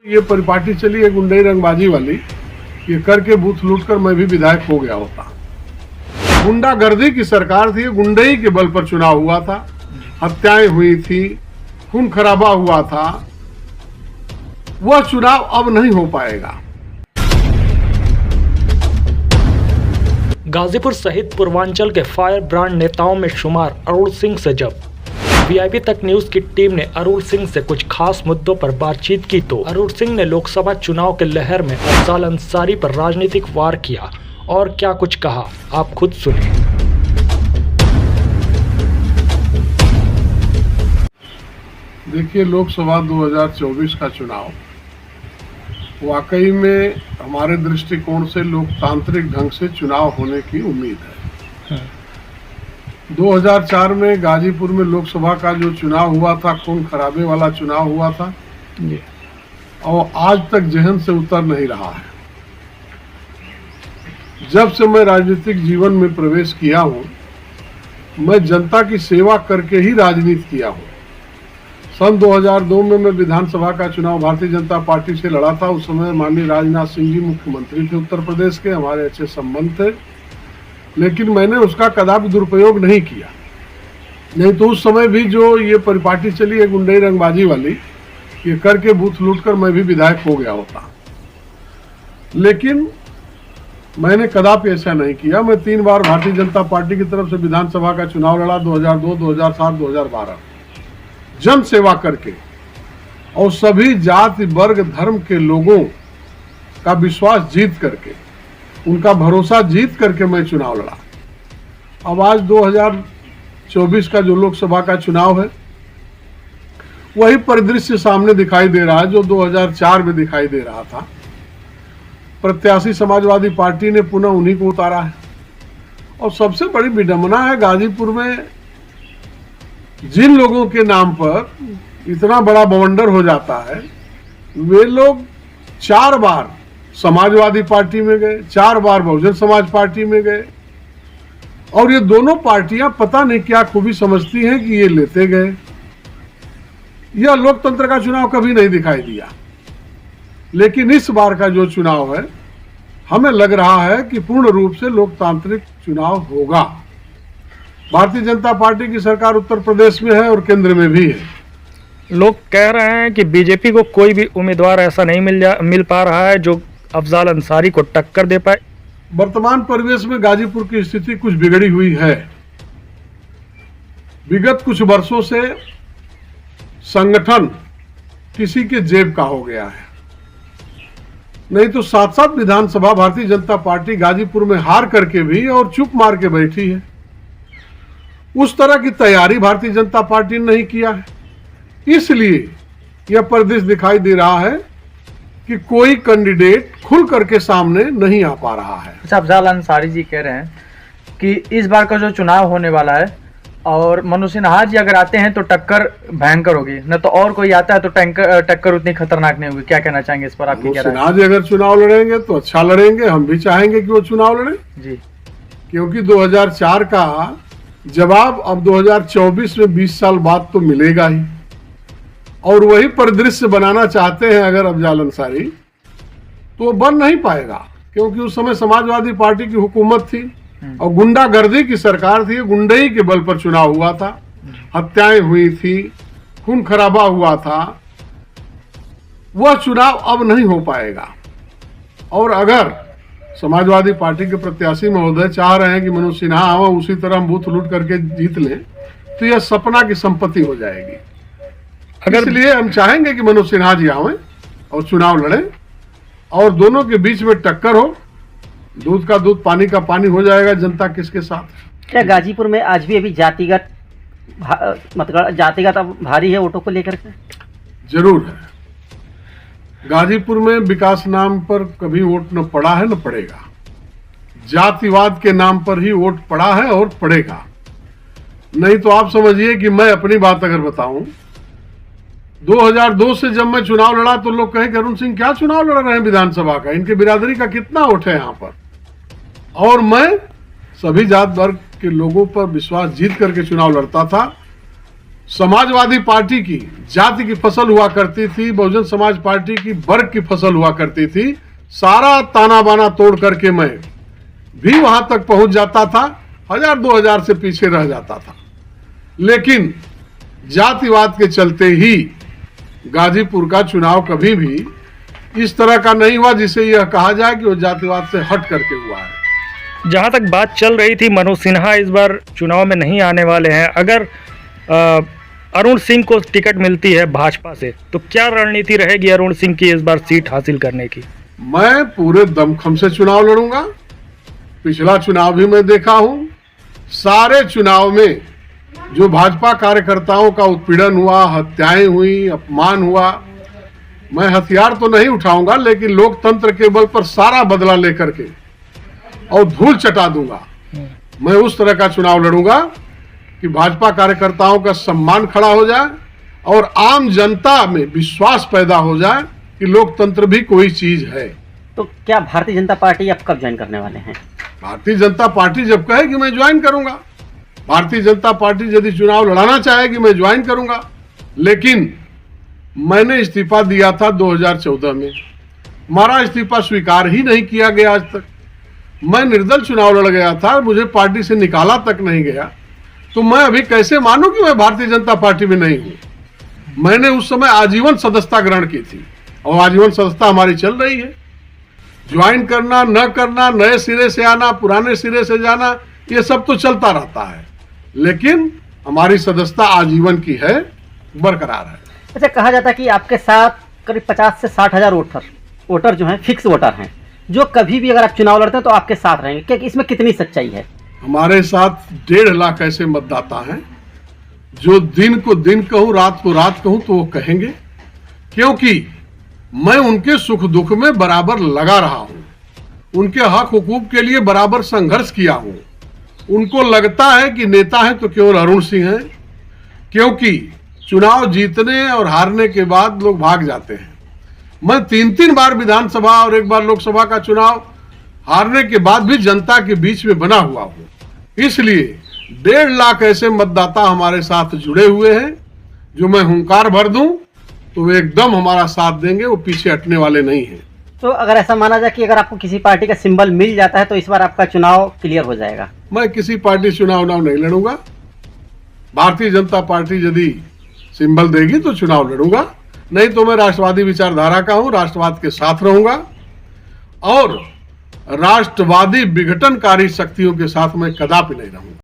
ये परिपाटी चली है गुंडई रंगबाजी वाली, ये करके बूथ लूट कर मैं भी विधायक हो गया होता। गुंडागर्दी की सरकार थी, गुंडई के बल पर चुनाव हुआ था, हत्याएं हुई थी, खून खराबा हुआ था। वह चुनाव अब नहीं हो पाएगा। गाजीपुर सहित पूर्वांचल के फायर ब्रांड नेताओं में शुमार अरुण सिंह से जब वीआईपी तक न्यूज की टीम ने अरुण सिंह से कुछ खास मुद्दों पर बातचीत की तो अरुण सिंह ने लोकसभा चुनाव के लहर में अफजाल अंसारी पर राजनीतिक वार किया और क्या कुछ कहा, आप खुद सुनिए। देखिए, लोकसभा 2024 का चुनाव वाकई में हमारे दृष्टिकोण से लोकतांत्रिक ढंग से चुनाव होने की उम्मीद है। 2004 में गाजीपुर में लोकसभा का जो चुनाव हुआ था, खून खराबे वाला चुनाव हुआ था और आज तक जहन से उतर नहीं रहा है। जब से मैं राजनीतिक जीवन में प्रवेश किया हूं, मैं जनता की सेवा करके ही राजनीति किया हूं। सन 2002 में मैं विधानसभा का चुनाव भारतीय जनता पार्टी से लड़ा था। उस समय माननीय राजनाथ सिंह जी मुख्यमंत्री थे उत्तर प्रदेश के, हमारे अच्छे संबंध थे, लेकिन मैंने उसका कदापि दुरुपयोग नहीं किया। नहीं तो उस समय भी जो ये परिपाटी चली है गुंडई रंगबाजी वाली, ये करके बूथ लूट कर मैं भी विधायक हो गया होता। लेकिन मैंने कदापि ऐसा नहीं किया। मैं 3 बार भारतीय जनता पार्टी की तरफ से विधानसभा का चुनाव लड़ा, 2002, 2007, 2012, जन सेवा करके और सभी जाति वर्ग धर्म के लोगों का विश्वास जीत करके, उनका भरोसा जीत करके मैं चुनाव लड़ा। अब आज 2024 का जो लोकसभा का चुनाव है, वही परिदृश्य सामने दिखाई दे रहा है जो 2004 में दिखाई दे रहा था। प्रत्याशी समाजवादी पार्टी ने पुनः उन्हीं को उतारा है। और सबसे बड़ी विडंबना है, गाजीपुर में जिन लोगों के नाम पर इतना बड़ा बवंडर हो जाता है, वे लोग 4 बार समाजवादी पार्टी में गए, 4 बार बहुजन समाज पार्टी में गए, और ये दोनों पार्टियां पता नहीं क्या खूबी समझती हैं कि ये लेते गए। यह लोकतंत्र का चुनाव कभी नहीं दिखाई दिया। लेकिन इस बार का जो चुनाव है, हमें लग रहा है कि पूर्ण रूप से लोकतांत्रिक चुनाव होगा। भारतीय जनता पार्टी की सरकार उत्तर प्रदेश में है और केंद्र में भी है। लोग कह रहे हैं कि बीजेपी को कोई भी उम्मीदवार ऐसा नहीं मिल पा रहा है जो अफजाल अंसारी को टक्कर दे पाए। वर्तमान परिवेश में गाजीपुर की स्थिति कुछ बिगड़ी हुई है। विगत कुछ वर्षों से संगठन किसी के जेब का हो गया है। नहीं तो 7 विधानसभा भारतीय जनता पार्टी गाजीपुर में हार करके भी और चुप मार के बैठी है। उस तरह की तैयारी भारतीय जनता पार्टी ने नहीं किया है। इसलिए यह परिदृश्य दिखाई दे रहा है कि कोई कैंडिडेट खुल करके सामने नहीं आ पा रहा है। अफजाल अंसारी जी कह रहे हैं कि इस बार का जो चुनाव होने वाला है, और मनोज सिन्हा जी अगर आते हैं तो टक्कर भयंकर होगी, न तो और कोई आता है तो टक्कर उतनी खतरनाक नहीं होगी। क्या कहना चाहेंगे इस पर, आपकी क्या राय? सिन्हा जी अगर चुनाव लड़ेंगे तो अच्छा लड़ेंगे, हम भी चाहेंगे कि वो चुनाव लड़े जी, क्योंकि 2004 का जवाब अब 2024 में 20 साल बाद तो मिलेगा ही। और वही परिदृश्य बनाना चाहते हैं अगर अफजाल अंसारी, तो वो बन नहीं पाएगा, क्योंकि उस समय समाजवादी पार्टी की हुकूमत थी और गुंडागर्दी की सरकार थी। गुंडई के बल पर चुनाव हुआ था, हत्याएं हुई थी, खून खराबा हुआ था। वह चुनाव अब नहीं हो पाएगा। और अगर समाजवादी पार्टी के प्रत्याशी महोदय चाह रहे हैं कि मनोज सिन्हा आवे, उसी तरह हम बूथ लूट करके जीत लें, तो यह सपना की संपत्ति हो जाएगी। इसलिए हम चाहेंगे कि मनोज सिन्हा जी आवे और चुनाव लड़ें और दोनों के बीच में टक्कर हो। दूध का दूध, पानी का पानी हो जाएगा। जनता किसके साथ? क्या गाजीपुर में आज भी अभी जातिगत भारी है वोटों को लेकर के? जरूर है। गाजीपुर में विकास नाम पर कभी वोट न पड़ा है न पड़ेगा। जातिवाद के नाम पर ही वोट पड़ा है और पड़ेगा। नहीं तो आप समझिए कि मैं अपनी बात अगर बताऊं, 2002 से जब मैं चुनाव लड़ा तो लोग कहे कि अरुण सिंह क्या चुनाव लड़ रहे हैं विधानसभा का, इनके बिरादरी का कितना वोट है यहाँ पर। और मैं सभी जात वर्ग के लोगों पर विश्वास जीत करके चुनाव लड़ता था। समाजवादी पार्टी की जाति की फसल हुआ करती थी, बहुजन समाज पार्टी की वर्ग की फसल हुआ करती थी। सारा ताना बाना तोड़ करके मैं भी वहां तक पहुंच जाता था, 1000-2000 से पीछे रह जाता था। लेकिन जातिवाद के चलते ही गाजीपुर का चुनाव कभी भी इस तरह का नहीं हुआ जिसे यह कहा जाए कि वो जातिवाद से हट करके हुआ है। जहां तक बात चल रही थी मनोज सिन्हा इस बार चुनाव में नहीं आने वाले हैं, अगर अरुण सिंह को टिकट मिलती है भाजपा से तो क्या रणनीति रहेगी अरुण सिंह की इस बार सीट हासिल करने की? मैं पूरे दमखम से चुनाव लड़ूंगा। पिछला चुनाव भी मैं देखा हूं, सारे चुनाव में जो भाजपा कार्यकर्ताओं का उत्पीड़न हुआ, हत्याएं हुई, अपमान हुआ, मैं हथियार तो नहीं उठाऊंगा लेकिन लोकतंत्र के बल पर सारा बदला लेकर के और धूल चटा दूंगा। मैं उस तरह का चुनाव लड़ूंगा कि भाजपा कार्यकर्ताओं का सम्मान खड़ा हो जाए और आम जनता में विश्वास पैदा हो जाए कि लोकतंत्र भी कोई चीज है। तो क्या भारतीय जनता पार्टी आप कब ज्वाइन करने वाले हैं? भारतीय जनता पार्टी जब कहेगी मैं ज्वाइन करूंगा। भारतीय जनता पार्टी यदि चुनाव लड़ाना चाहेगी मैं ज्वाइन करूंगा। लेकिन मैंने इस्तीफा दिया था 2014 में, हमारा इस्तीफा स्वीकार ही नहीं किया गया आज तक। मैं निर्दल चुनाव लड़ गया था, मुझे पार्टी से निकाला तक नहीं गया, तो मैं अभी कैसे मानूं कि मैं भारतीय जनता पार्टी में नहीं हूं। मैंने उस समय आजीवन सदस्यता ग्रहण की थी और आजीवन सदस्यता हमारी चल रही है। ज्वाइन करना न करना, नए सिरे से आना, पुराने सिरे से जाना, ये सब तो चलता रहता है, लेकिन हमारी सदस्यता आजीवन की है, बरकरार है। अच्छा, कहा जाता है कि आपके साथ करीब 50 से 60 हजार वोटर जो हैं फिक्स वोटर हैं, जो कभी भी अगर आप चुनाव लड़ते हैं तो आपके साथ रहेंगे। क्या इसमें कितनी सच्चाई है? हमारे साथ 1.5 लाख ऐसे मतदाता हैं जो दिन को दिन कहूं, रात को रात कहूं तो वो कहेंगे, क्योंकि मैं उनके सुख दुख में बराबर लगा रहा हूं, उनके हक हुकूक के लिए बराबर संघर्ष किया हूं। उनको लगता है कि नेता है तो केवल अरुण सिंह हैं, क्योंकि चुनाव जीतने और हारने के बाद लोग भाग जाते हैं। मैं 3 बार विधानसभा और 1 बार लोकसभा का चुनाव हारने के बाद भी जनता के बीच में बना हुआ हूं। इसलिए 1.5 लाख ऐसे मतदाता हमारे साथ जुड़े हुए हैं, जो मैं हुंकार भर दूं तो वे एकदम हमारा साथ देंगे, वो पीछे हटने वाले नहीं हैं। तो अगर ऐसा माना जाए कि अगर आपको किसी पार्टी का सिंबल मिल जाता है तो इस बार आपका चुनाव क्लियर हो जाएगा? मैं किसी पार्टी चुनाव नहीं लड़ूंगा। भारतीय जनता पार्टी यदि सिंबल देगी तो चुनाव लड़ूंगा, नहीं तो मैं राष्ट्रवादी विचारधारा का हूं, राष्ट्रवाद के साथ रहूंगा और राष्ट्रवादी विघटनकारी शक्तियों के साथ मैं कदापि नहीं रहूंगा।